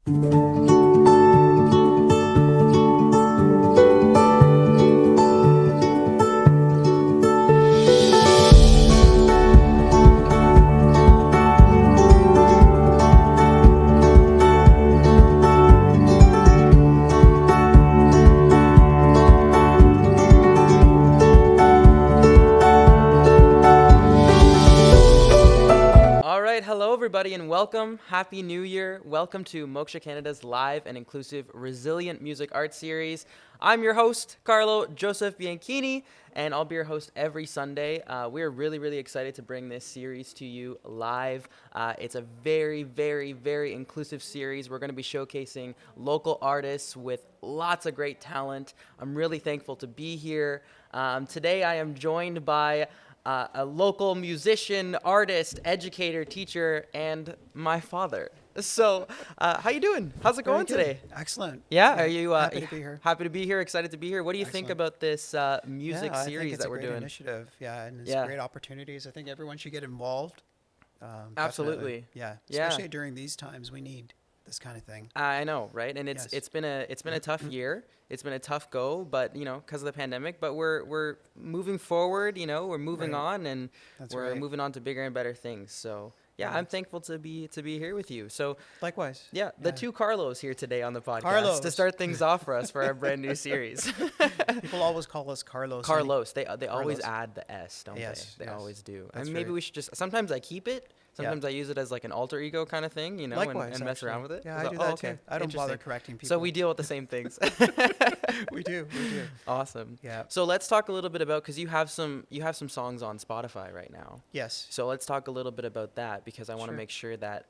All right, hello everybody and welcome. Happy New Year. Welcome to Moksha Canada's live and inclusive resilient music art series. I'm your host, Carlo Joseph Bianchini, and I'll be your host every Sunday. We're really excited to bring this series to you live. It's a very inclusive series. We're going to be showcasing local artists with lots of great talent. I'm really thankful to be here. Today I am joined by a local musician, artist, educator, teacher, and my father. So, how you doing? How's it going today? Excellent. Yeah, are you happy to be here? Happy to be here, excited to be here. What do you think Excellent. about this music I series think it's that a we're great doing? initiative. Yeah, and it's Yeah. great opportunities. I think everyone should get involved. Absolutely. Definitely. Yeah, Yeah. especially during these times, we need this kind of thing. I know, right? And it's Yes. it's been a tough year. It's been a tough go, but because of the pandemic. But we're moving forward. We're moving Right. on, and That's we're right. moving on to bigger and better things. So yeah, Yeah. I'm thankful to be here with you. So Likewise. yeah, the two Carlos here today on the podcast to Carlos. start things off for us for our brand new series. People always call us Carlos. Carlos, they always Carlos. add the S, don't Yes, they? They yes. always do. That's And maybe right. we should just sometimes I keep it. Sometimes I use it as like an alter ego kind of thing, Likewise, and mess around actually. with it. Yeah, I So, do oh, that okay. too. I don't bother Interesting. correcting people. So we deal with the same things. we do. Awesome. Yeah. So let's talk a little bit about because you have some songs on Spotify right now. Yes. So let's talk a little bit about that because I want to Sure. make sure that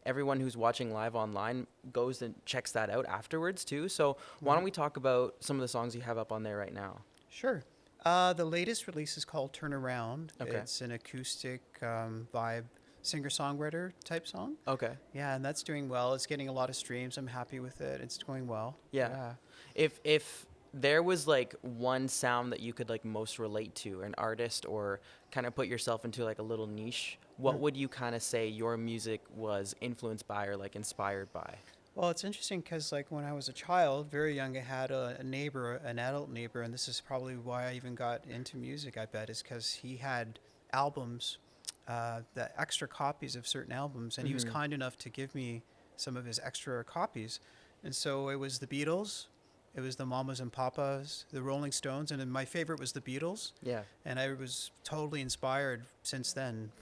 everyone who's watching live online goes and checks that out afterwards too. So why don't we talk about some of the songs you have up on there right now? Sure. The latest release is called Turn Around. Okay. It's an acoustic vibe singer-songwriter type song. Okay. Yeah, and that's doing well. It's getting a lot of streams. I'm happy with it. It's going well. Yeah. If there was like one sound that you could like most relate to, an artist or kind of put yourself into like a little niche, what would you kind of say your music was influenced by or like inspired by? Well, it's interesting because like when I was a child, very young, I had a neighbor, an adult neighbor, and this is probably why I even got into music, I bet, is because he had albums, the extra copies of certain albums, and he was kind enough to give me some of his extra copies. And so it was the Beatles, it was the Mamas and Papas, the Rolling Stones, and then my favorite was the Beatles. Yeah. And I was totally inspired since then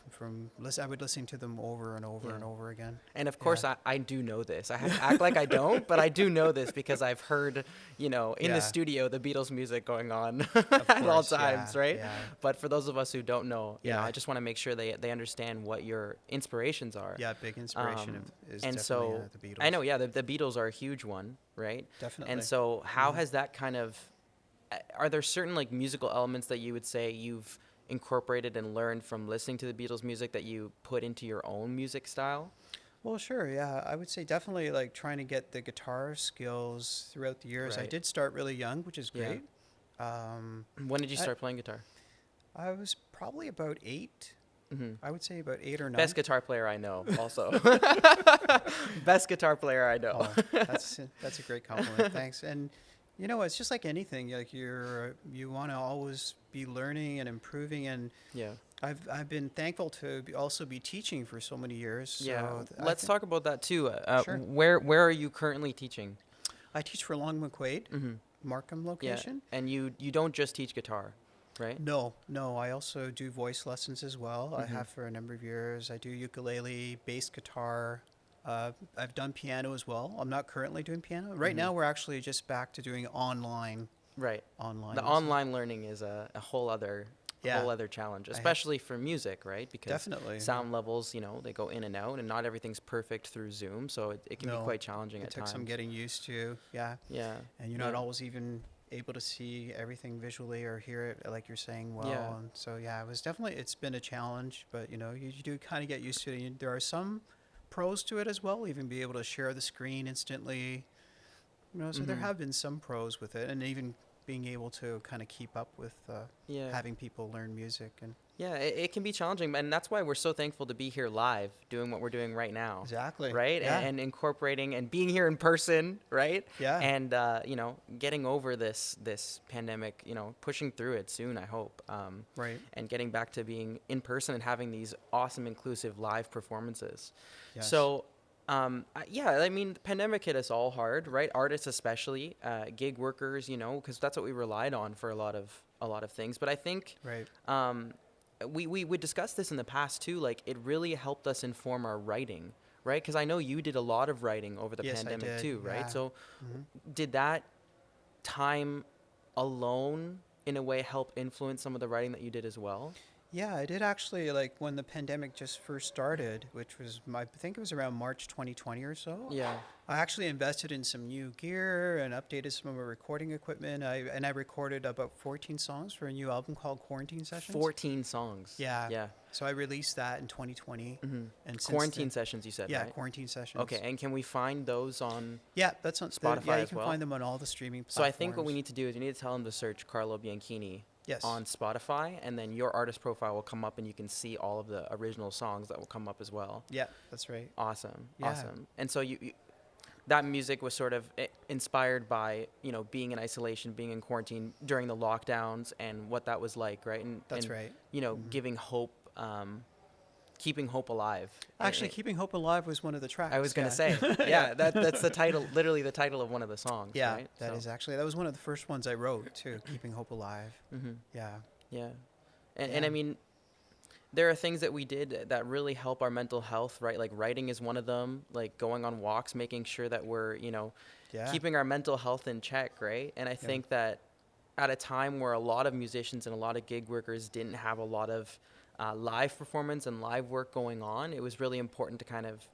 I would listen to them over and over and over again. And of course, I do know this. I have to act like I don't, but I do know this because I've heard, in the studio, the Beatles music going on at all times, right? Yeah. But for those of us who don't know, Yeah. I just want to make sure they understand what your inspirations are. Yeah, big inspiration is And definitely so the Beatles. I know, the Beatles are a huge one, right? Definitely. And so how has that kind of, are there certain like musical elements that you would say you've incorporated and learned from listening to the Beatles music that you put into your own music style? Well, sure, yeah. I would say definitely like trying to get the guitar skills throughout the years. I Right. did start really young, which is Yeah. great. When did you start playing guitar? I was probably about 8. I would say about 8 or 9. Best guitar player I know, also. Best guitar player I know. Oh, that's a great compliment. Thanks. And it's just like anything. Like you want to always be learning and improving. And Yeah. I've been thankful to also be teaching for so many years. So Yeah. I Let's think- talk about that too. Sure. Where are you currently teaching? I teach for Long McQuaid, Markham Yeah. location. And you don't just teach guitar, right? No. I also do voice lessons as well. I have for a number of years. I do ukulele, bass guitar. I've done piano as well. I'm not currently doing piano. Right now, we're actually just back to doing online. Right. Online. The online learning is a whole other Yeah. whole other challenge, especially for music, right? Because Definitely. sound levels, they go in and out, and not everything's perfect through Zoom, so it can be No, quite challenging It at took times. some getting used to. Yeah. Yeah. And you're not always even able to see everything visually or hear it like you're saying well. Yeah. And so, it's been a challenge, but, you do kind of get used to it. There are some pros to it as well, even be able to share the screen instantly. So there have been some pros with it, and even being able to kind of keep up with Yeah. having people learn music. And Yeah, it can be challenging, and that's why we're so thankful to be here live, doing what we're doing right now, exactly. right? Yeah. And incorporating and being here in person, right? Yeah. And getting over this pandemic, pushing through it soon, I hope, Right. and getting back to being in person and having these awesome, inclusive live performances. Yes. So, I mean, the pandemic hit us all hard, right? Artists especially, gig workers, because that's what we relied on for a lot of things. But I think. Right. We discussed this in the past too. Like, it really helped us inform our writing, right? Because I know you did a lot of writing over the Yes, I pandemic did. too, right? Yeah. So Hmm. did that time alone in a way help influence some of the writing that you did as well? Yeah, I did actually, like when the pandemic just first started, which was I think it was around March 2020 or so. Yeah. I actually invested in some new gear and updated some of my recording equipment. I recorded about 14 songs for a new album called Quarantine Sessions. 14 songs. Yeah. Yeah. So I released that in 2020. Mm-hmm. And since Quarantine then, sessions, you said, yeah, right? Quarantine Sessions. Okay, and can we find those on Yeah, that's on Spotify yeah, you as can well? find them on all the streaming platforms. So I think what we need to do is we need to tell them to search Carlo Bianchini Yes. on Spotify, and then your artist profile will come up, and you can see all of the original songs that will come up as well. Yeah, that's right. Awesome. Yeah. Awesome. And so you that music was sort of inspired by, being in isolation, being in quarantine during the lockdowns and what that was like, right? That's and, right. Giving hope, keeping hope alive. Actually, Keeping Hope Alive was one of the tracks. I was going to yeah. say, yeah, that's the title, literally the title of one of the songs, Yeah, right? that was one of the first ones I wrote too. Keeping Hope Alive. Mm-hmm. Yeah. Yeah. And I mean, there are things that we did that really help our mental health, right? Like writing is one of them, like going on walks, making sure that we're, Yeah. keeping our mental health in check, right? And I think that at a time where a lot of musicians and a lot of gig workers didn't have a lot of live performance and live work going on, it was really important to kind of,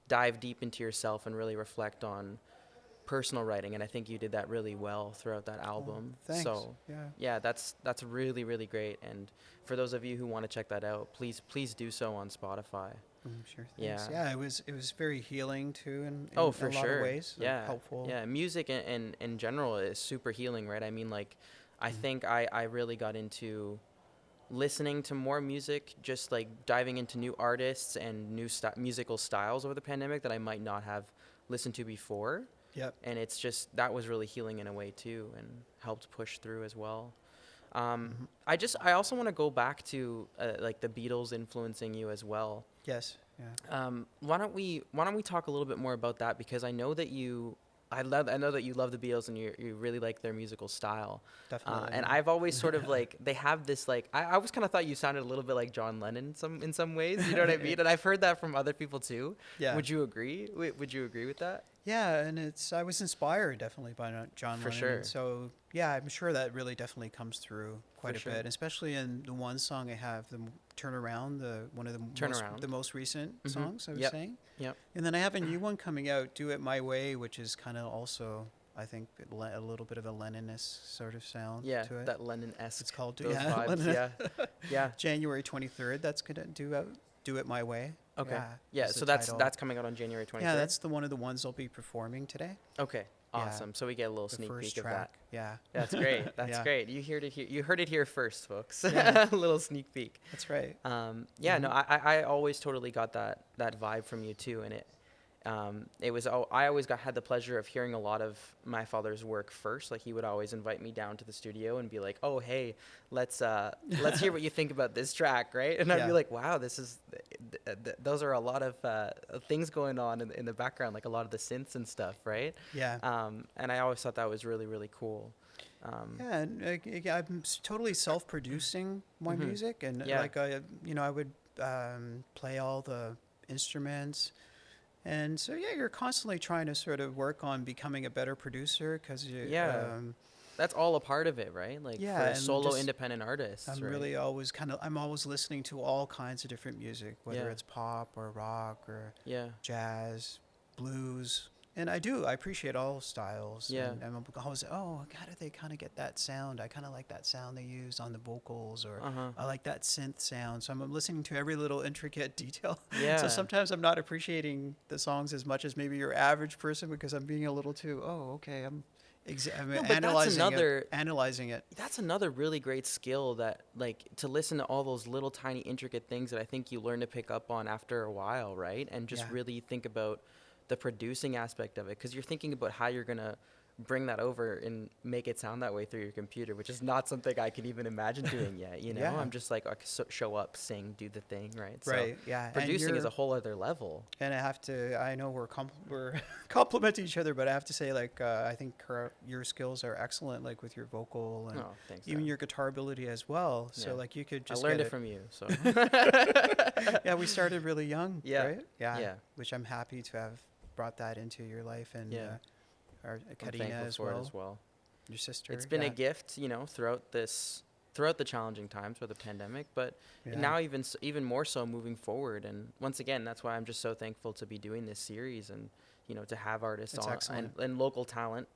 dive deep into yourself and really reflect on personal writing. And I think you did that really well throughout that album. Thanks. So yeah. that's really, really great. And for those of you who want to check that out, please do so on Spotify. Sure. Thanks. Yeah. Yeah. It was very healing too, in For a lot sure. of ways. Yeah. Helpful. Yeah. Music in general is super healing, right? I mean, like, I think I really got into listening to more music, just like diving into new artists and new musical styles over the pandemic that I might not have listened to before. Yep. And it's just, that was really healing in a way too, and helped push through as well. I also want to go back to like the Beatles influencing you as well. Yes. Yeah. Why don't we talk a little bit more about that, because I know that I know that you love the Beatles and you really like their musical style. Definitely. And I've always sort of like, they have this like, I always kind of thought you sounded a little bit like John Lennon in some ways, you know what I mean? And I've heard that from other people too. Yeah. Would you agree? Would you agree with that? Yeah, and I was inspired definitely by John Lennon. sure. And so yeah, I'm sure that really definitely comes through quite a bit, especially in the one song I have, the Turn Around, one of the most recent songs I was saying. Yep. And then I have a new one coming out, Do It My Way, which is kind of also, I think, a little bit of a Lennon-esque sort of sound to it. That Lennon-esque. It's called those vibes. Yeah. January 23rd. That's gonna Do It My Way. Okay. Yeah. So that's coming out on January 23rd. Yeah, that's one of the ones I'll be performing today. Okay. Awesome. Yeah. So we get a little The sneak first peek track. of that. Yeah. That's great. That's Yeah. great. You heard it here first, folks. Yeah. A little sneak peek. That's right. No, I always totally got that vibe from you too, and I always had the pleasure of hearing a lot of my father's work first. Like, he would always invite me down to the studio and be like, "Oh, hey, let's hear what you think about this track," right? And I'd be like, "Wow, this is those are a lot of things going on in the background, like a lot of the synths and stuff, right?" Yeah. And I always thought that was really, really cool. Yeah, and I'm totally self-producing my music, and like I would play all the instruments. And so, you're constantly trying to sort of work on becoming a better producer, because that's all a part of it, right? Like, for solo independent artists. I'm really always I'm always listening to all kinds of different music, whether it's pop or rock or jazz, blues. And I appreciate all styles. Yeah. And I'm always, how did they kind of get that sound? I kind of like that sound they use on the vocals, or I like that synth sound. So I'm listening to every little intricate detail. Yeah. So sometimes I'm not appreciating the songs as much as maybe your average person, because I'm being a little too, I mean, No, but analyzing it. that's another really great skill, that like to listen to all those little tiny intricate things that I think you learn to pick up on after a while, right? And just Yeah. really think about the producing aspect of it, because you're thinking about how you're gonna bring that over and make it sound that way through your computer, which is not something I can even imagine doing yet. Yeah. I'm just like, I can show up, sing, do the thing, right? So Right. Yeah. And producing is a whole other level. and I know we're complimenting each other, but I have to say, like, I think your skills are excellent, like with your vocal and Oh, thanks, even man. your guitar ability as well. So Yeah. like you could I just learned get it from you, so. Yeah, we started really young, Yeah. right? Yeah. Yeah. Which I'm happy to have brought that into your life, and Yeah. our I'm Karina thankful as for it well, as well. your sister. It's been a Yeah. gift, throughout the challenging times with the pandemic, but Yeah. now even more so moving forward. And once again, that's why I'm just so thankful to be doing this series, and to have artists It's on, excellent. and local talent,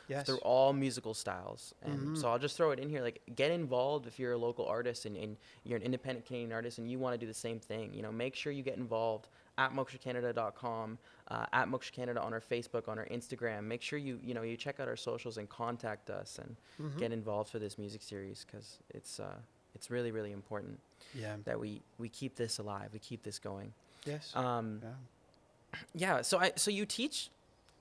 Yes. through all musical styles. And Mm-hmm. so I'll just throw it in here, like, get involved if you're a local artist, and you're an independent Canadian artist and you want to do the same thing. Make sure you get involved at mokshacanada.com, at Moksha Canada on our Facebook, on our Instagram. Make sure you check out our socials and contact us and Mm-hmm. get involved for this music series, because it's really, really important Yeah. that we keep this alive, we keep this going. Yes. Um, Yeah. yeah. So you teach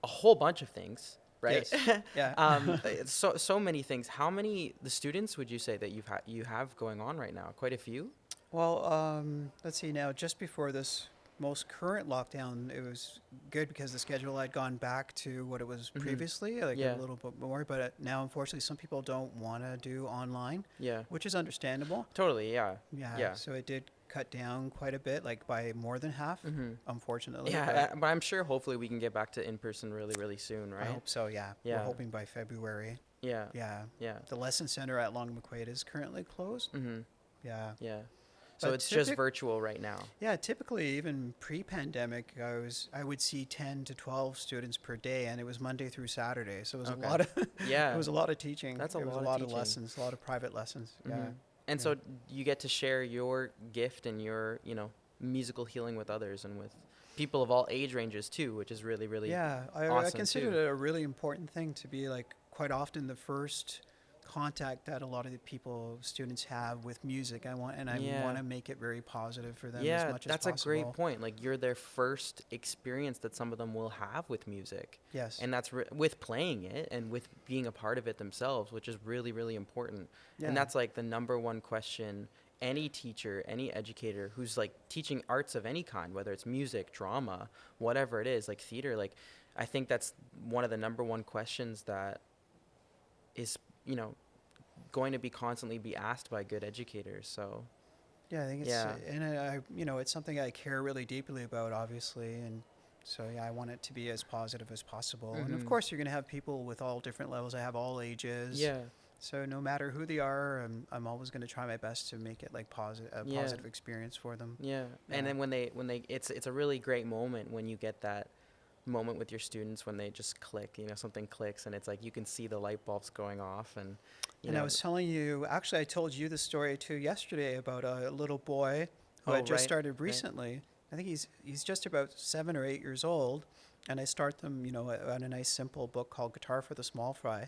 a whole bunch of things, right? Yes. Yeah. So many things. How many the students would you say that you have going on right now? Quite a few. Well, let's see now. Just before this most current lockdown, it was good because the schedule had gone back to what it was Mhm. previously, like Yeah. a little bit more. But now, unfortunately, some people don't want to do online, Yeah. which is understandable. Totally. Yeah. Yeah. Yeah. So it did cut down quite a bit, like by more than half, Mm-hmm. unfortunately. Yeah, but I'm sure hopefully we can get back to in person really, really soon, I right? hope so. Yeah. Yeah. We're hoping by February. Yeah. Yeah. Yeah. The lesson center at Long McQuaid is currently closed. Mm-hmm. Yeah. Yeah. So But it's just virtual right now. Yeah, typically even pre-pandemic, I would see 10 to 12 students per day, and it was Monday through Saturday. So it was Okay. a lot of Yeah. it was a lot of teaching. That's a It was lot a of lot of teaching. lessons, a lot of private lessons. Yeah. Mhm. And Yeah. so you get to share your gift and your, musical healing with others, and with people of all age ranges too, which is really, really Yeah, I awesome consider too. it a really important thing to be like quite often the first contact that a lot of the students have with music. I want Yeah. to make it very positive for them as Yeah, much as that's a possible. great point. Like, you're their first experience that some of them will have with music. Yes. And that's with playing it and with being a part of it themselves, which is really, really important. Yeah. And that's like the number one question any teacher, any educator who's like teaching arts of any kind, whether it's music, drama, whatever it is, like theater, like, I think that's one of the number one questions that is, going to be constantly be asked by good educators. So Yeah, I think it's Yeah. and it's something I care really deeply about, obviously, and so yeah, I want it to be as positive as possible. And of Mhm. course, you're going to have people with all different levels. I have all ages. yeah. So no matter who they are, I'm always going to try my best to make it like a Yeah. positive experience for them. Yeah. Yeah. And then when they it's a really great moment when you get that moment with your students, when they just click, something clicks, and it's like you can see the light bulbs going off. And And I was telling you, actually, I told you the story too yesterday about a little boy who Oh, had just right, started right. recently. I think he's just about 7 or 8 years old, and I start them, on a nice simple book called Guitar for the Small Fry.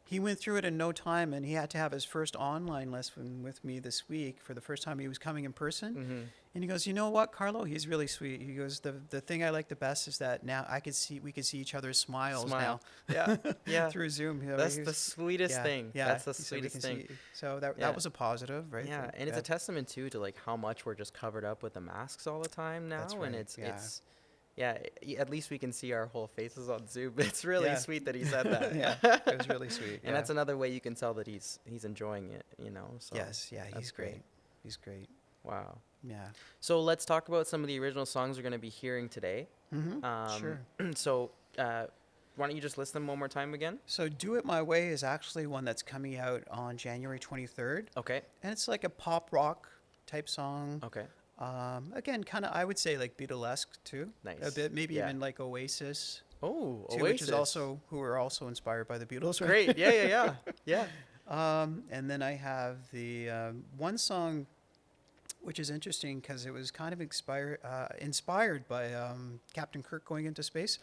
He went through it in no time, and he had to have his first online lesson with me this week for the first time he was coming in person. Mm-hmm. And he goes, "You know what, Carlo? He's really sweet." He goes, "The thing I like the best is that now we could see each other's smiles Smile. now." Yeah. Yeah. Through Zoom. That's the sweetest thing. Yeah, That's the he said we sweetest can thing. see. So that Yeah. was a positive, right? Yeah, That- and it's a that- testament too to like how much we're just covered up with the masks all the time now. That's And right, it's yeah. at least we can see our whole faces on Zoom. It's really Yeah. sweet that he said that. Yeah, it was really sweet. And that's another way you can tell that he's enjoying it, So Yes, yeah, he's that's great. He's great. Wow. Yeah. So let's talk about some of the original songs we're going to be hearing today. Mm-hmm. Sure. So why don't you just list them one more time again? So "Do It My Way" is actually one that's coming out on January 23rd, Okay. and it's like a pop rock type song. Okay. Again, kind of I would say like Beatlesque too. Nice. A bit, maybe Yeah. even like Oasis. Oh, Too, Oasis. which is also who are also inspired by the Beatles. Right? Great. Yeah. Yeah. And then I have the one song, which is interesting because it was kind of inspired by Captain Kirk going into space.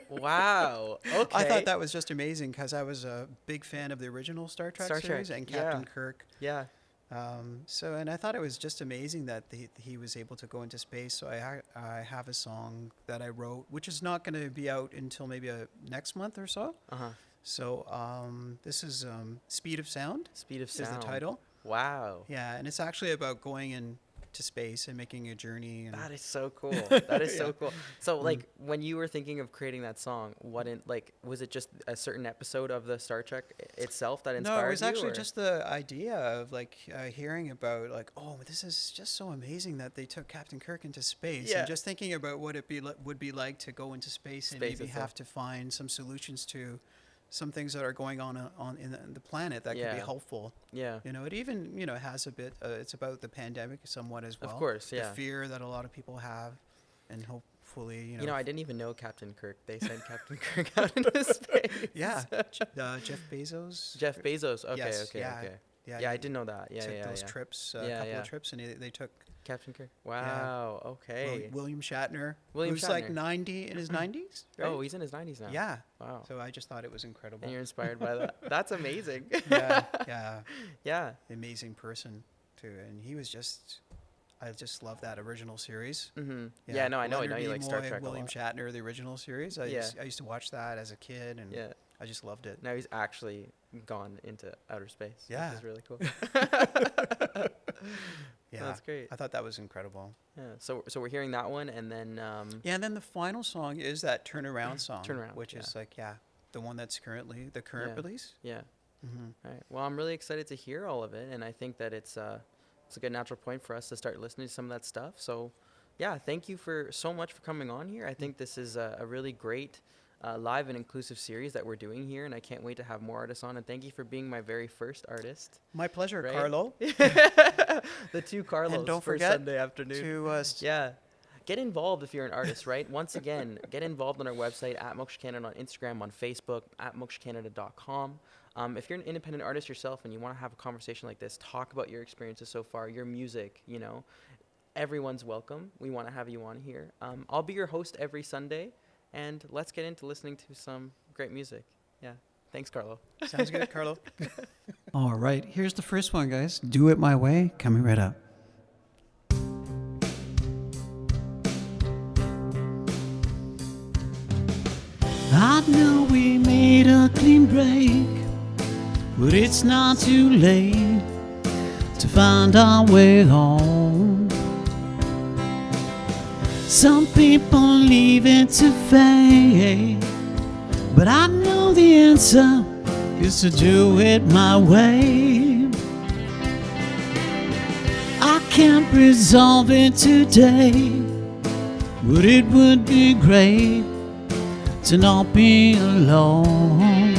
Wow. Okay. I thought that was just amazing because I was a big fan of the original Star Trek Star Trek. series and Captain Yeah. Kirk. Yeah. And I thought it was just amazing that he was able to go into space. So I have a song that I wrote, which is not going to be out until maybe next month or so. Uh-huh. So this is Speed of Sound Speed of is Sound. the title. Wow. Yeah, and it's actually about going into space and making a journey. And That is so cool. That is so Yeah. cool. So like when you were thinking of creating that song, was it just a certain episode of the Star Trek itself that inspired you? No, it was actually or- just the idea of like hearing about like, oh, this is just so amazing that they took Captain Kirk into space, Yeah. and just thinking about what would be like to go into space and Space maybe itself. have to find some solutions to some things that are going on in the planet that could Yeah. be helpful. Yeah. You know, it even has a bit. It's about the pandemic somewhat as well. Of course, yeah. The fear that a lot of people have, and hopefully, You know, I didn't even know Captain Kirk. They sent Captain Kirk out into space. yeah, Jeff Bezos. Jeff Bezos. Okay, Yes, okay, yeah, okay. Yeah, Yeah, I he didn't know that. Yeah, took yeah, those yeah. trips, Yeah, a couple yeah. of trips, and they took Captain Kirk. Wow. Okay. William Shatner, William who's like Shatner. 90 in his 90s. Right? Oh, he's in his 90s now. yeah. Wow. So I just thought it was incredible. And you're inspired by that. That's amazing. yeah, yeah, Yeah. amazing person too, and he was just. I just love that original series. Mm-hmm. Yeah. No, I know. I know Leonard you like Star Nimoy, Trek William a lot. Shatner, the original series. I used to watch that as a kid, and Yeah. I just loved it. Now he's actually gone into outer space. Yeah. Which is really cool. Yeah, That's great. I thought that was incredible. Yeah. So we're hearing that one, and then Yeah, and then the final song is that Turnaround song, Turnaround, which is yeah. like the one that's currently the current Yeah. release. yeah. Mm-hmm. All right. Well, I'm really excited to hear all of it, and I think that it's a good natural point for us to start listening to some of that stuff. So, yeah, thank you so much for coming on here. I think this is a really great live and inclusive series that we're doing here, and I can't wait to have more artists on. And thank you for being my very first artist. My pleasure, Right? Carlo. The two Carlos. And don't for forget Sunday afternoon. to Yeah. Get involved if you're an artist, right? Once again, get involved on our website at Moksha Canada, on Instagram, on Facebook, at mokshacanada.com. If you're an independent artist yourself and you want to have a conversation like this, talk about your experiences so far, your music, everyone's welcome. We want to have you on here. I'll be your host every Sunday, and let's get into listening to some great music. Yeah. Thanks, Carlo. Sounds good, Carlo. All right, here's the first one, guys. Do It My Way, coming right up. I know we made a clean break, but it's not too late to find our way home. Some people leave it to fate, but I know the answer is to do it my way. I can't resolve it today, but it would be great to not be alone.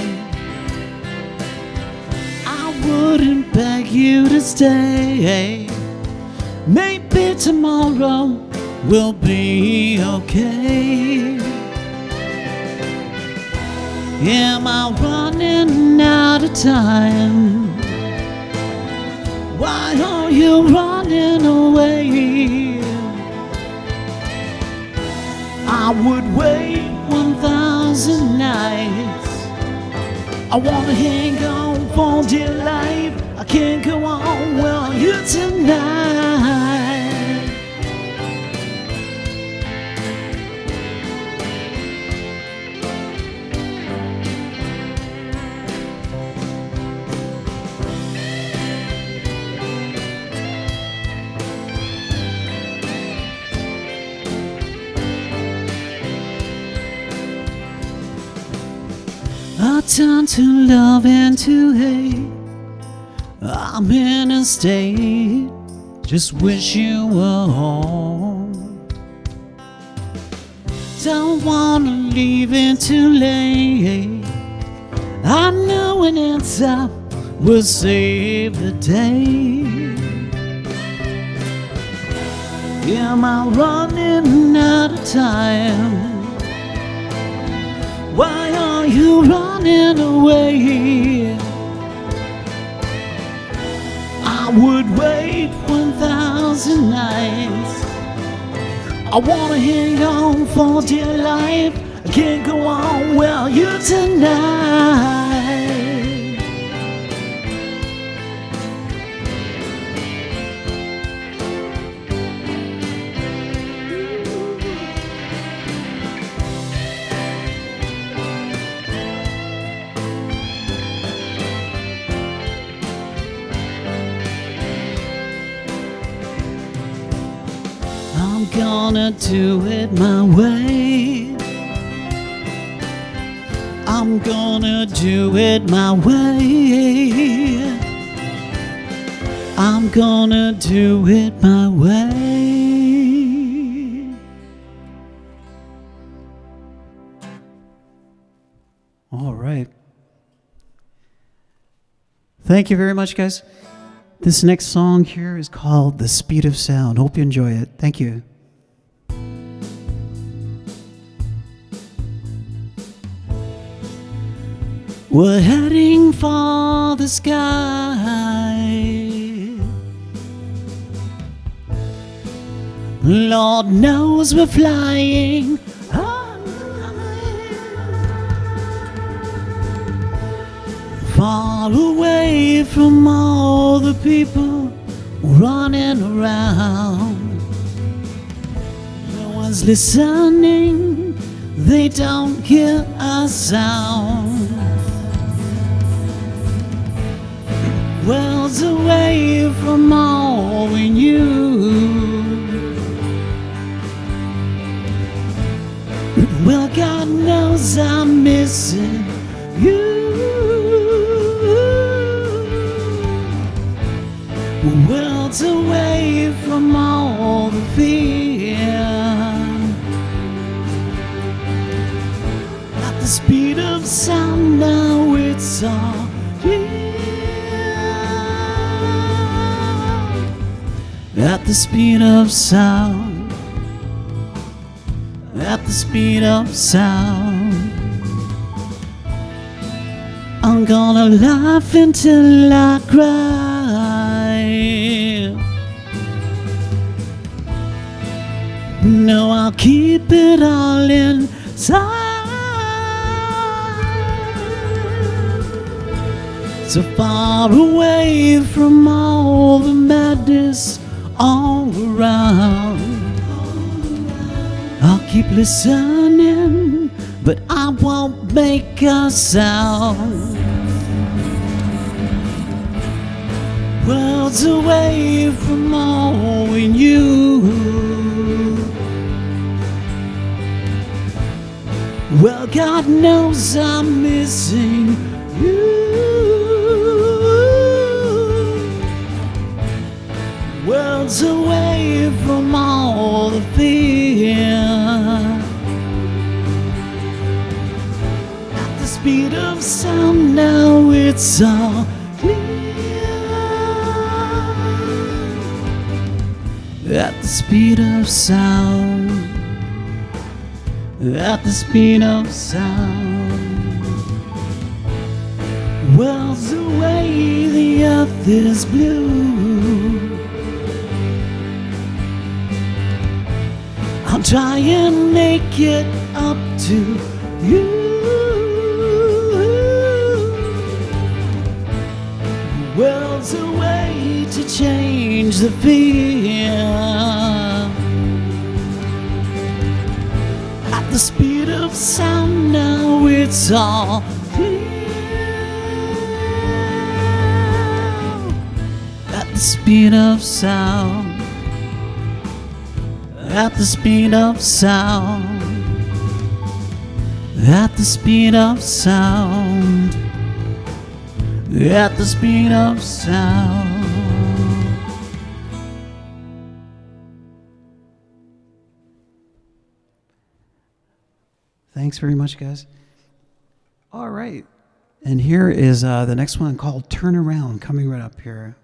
I wouldn't beg you to stay. Maybe tomorrow will be okay. Am I running out of time? Why are you running away? I would wait 1,000 nights. I wanna hang on for dear life. I can't go on without you tonight. I turn to love and to hate. I'm in a state, just wish you were home. Don't wanna leave it too late. I know an answer will save the day. Am I running out of time? Why are you running away? I would wait 1,000 nights. I wanna hang on for dear life. I Can't go on without you tonight. I'm gonna do it my way. I'm gonna do it my way. I'm gonna do it my way. All right. Thank you very much, guys. This next song here is called The Speed of Sound. Hope you enjoy it. Thank you. We're heading for the sky. Lord knows we're flying high. Far away from all the people running around. No one's listening, they don't hear a sound. Worlds away from all we knew. Well, God knows I'm missing you. Worlds away from all the fear. At the speed of sound now it's all here. At the speed of sound. At the speed of sound. I'm gonna laugh until I cry. No, I'll keep it all inside. So far away from all the madness all around. I'll keep listening, but I won't make a sound. Worlds away from all we knew. Well, God knows I'm missing you. Worlds away from all the fear. At the speed of sound now it's all clear. At the speed of sound. At the speed of sound. Worlds away the earth is blue. I'll try and make it up to you. Worlds away to change the fear. At the speed of sound now it's all clear. At the speed of sound. At the speed of sound. At the speed of sound. At the speed of sound. Thanks very much, guys. All right. And here is the next one called Turn Around, coming right up here.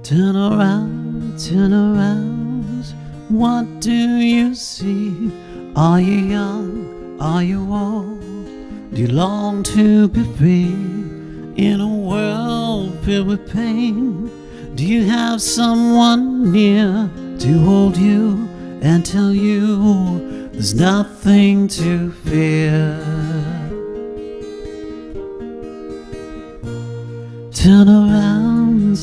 Turn around, what do you see? Are you young? Are you old? Do you long to be free? In a world filled with pain, do you have someone near to hold you and tell you there's nothing to fear? Turn around,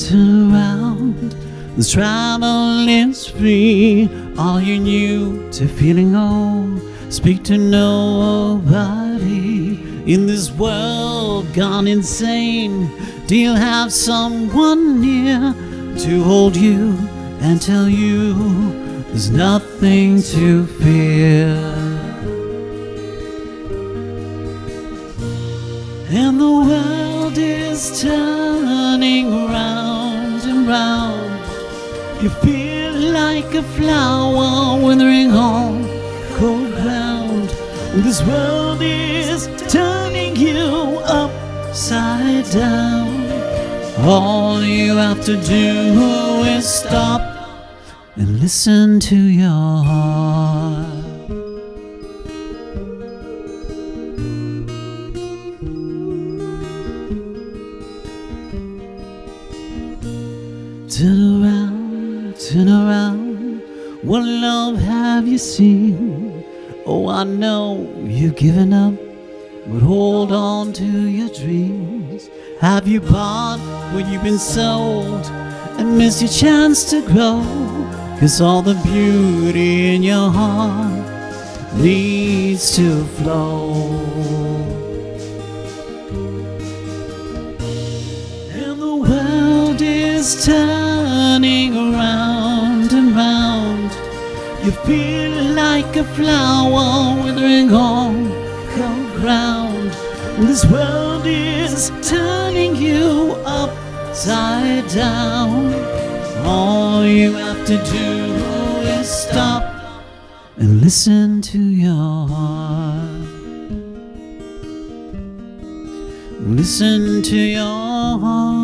this travel is free. Are you new to feeling old? Speak to nobody. In this world gone insane, do you have someone near to hold you and tell you there's nothing to fear? And the world is turning round and round. You feel like a flower withering on cold ground. This world is turning you upside down. All you have to do is stop and listen to your heart. Turn around, what love have you seen? Oh, I know you've given up, but hold on to your dreams. Have you bought what you've been sold and missed your chance to grow? 'Cause all the beauty in your heart needs to flow. And the world is turning around and round. You feel like a flower withering on cold ground. This world is turning you upside down. All you have to do is stop and listen to your heart. Listen to your heart.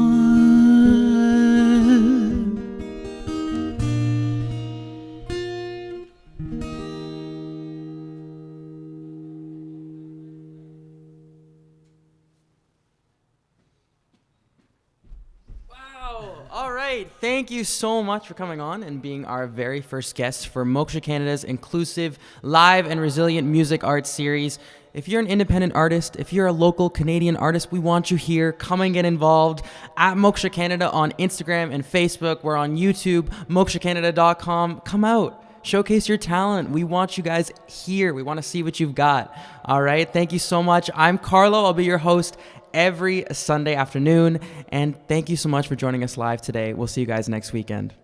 All right, thank you so much for coming on and being our very first guest for Moksha Canada's inclusive, live, and resilient music arts series. If you're an independent artist, if you're a local Canadian artist, we want you here. Come and get involved at Moksha Canada on Instagram and Facebook. We're on YouTube, mokshacanada.com. Come out. Showcase your talent. We want you guys here. We want to see what you've got. All right, thank you so much. I'm Carlo. I'll be your host every Sunday afternoon. And thank you so much for joining us live today. We'll see you guys next weekend.